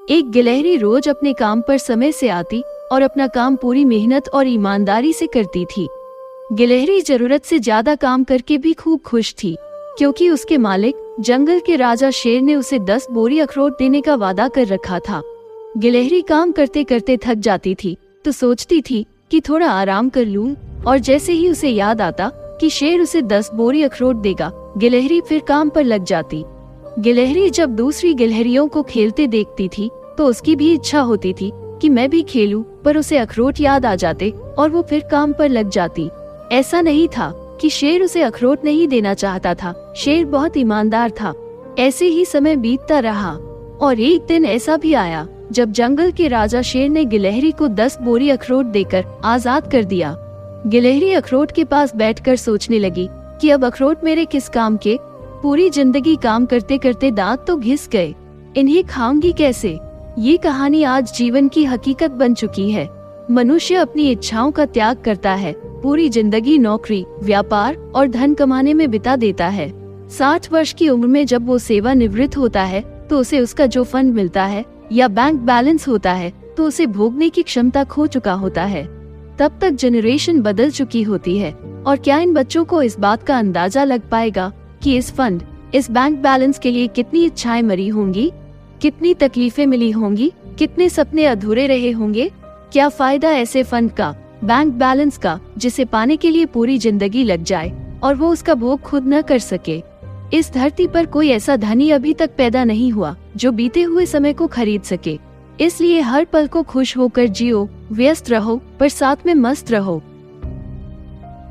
एक गिलहरी रोज अपने काम पर समय से आती और अपना काम पूरी मेहनत और ईमानदारी से करती थी। गिलहरी जरूरत से ज्यादा काम करके भी खूब खुश थी, क्योंकि उसके मालिक जंगल के राजा शेर ने उसे 10 बोरी अखरोट देने का वादा कर रखा था। गिलहरी काम करते करते थक जाती थी तो सोचती थी कि थोड़ा आराम कर लूं, और जैसे ही उसे याद आता कि शेर उसे 10 बोरी अखरोट देगा, गिलहरी फिर काम पर लग जाती। गिलहरी जब दूसरी गिलहरियों को खेलते देखती थी तो उसकी भी इच्छा होती थी कि मैं भी खेलूं, पर उसे अखरोट याद आ जाते और वो फिर काम पर लग जाती। ऐसा नहीं था कि शेर उसे अखरोट नहीं देना चाहता था, शेर बहुत ईमानदार था। ऐसे ही समय बीतता रहा और एक दिन ऐसा भी आया जब जंगल के राजा शेर ने गिलहरी को 10 बोरी अखरोट देकर आजाद कर दिया। गिलहरी अखरोट के पास बैठकर सोचने लगी कि अब अखरोट मेरे किस काम के, पूरी जिंदगी काम करते करते दांत तो घिस गए, इन्हें खाऊंगी कैसे। ये कहानी आज जीवन की हकीकत बन चुकी है। मनुष्य अपनी इच्छाओं का त्याग करता है, पूरी जिंदगी नौकरी, व्यापार और धन कमाने में बिता देता है। 60 वर्ष की उम्र में जब वो सेवानिवृत्त होता है तो उसे उसका जो फंड मिलता है या बैंक बैलेंस होता है तो उसे भोगने की क्षमता खो चुका होता है। तब तक जनरेशन बदल चुकी होती है, और क्या इन बच्चों को इस बात का अंदाजा लग पाएगा कि इस फंड, इस बैंक बैलेंस के लिए कितनी इच्छाएं मरी होंगी, कितनी तकलीफें मिली होंगी, कितने सपने अधूरे रहे होंगे। क्या फायदा ऐसे फंड का, बैंक बैलेंस का, जिसे पाने के लिए पूरी जिंदगी लग जाए और वो उसका भोग खुद न कर सके। इस धरती पर कोई ऐसा धनी अभी तक पैदा नहीं हुआ जो बीते हुए समय को खरीद सके। इसलिए हर पल को खुश होकर जियो, व्यस्त रहो पर साथ में मस्त रहो।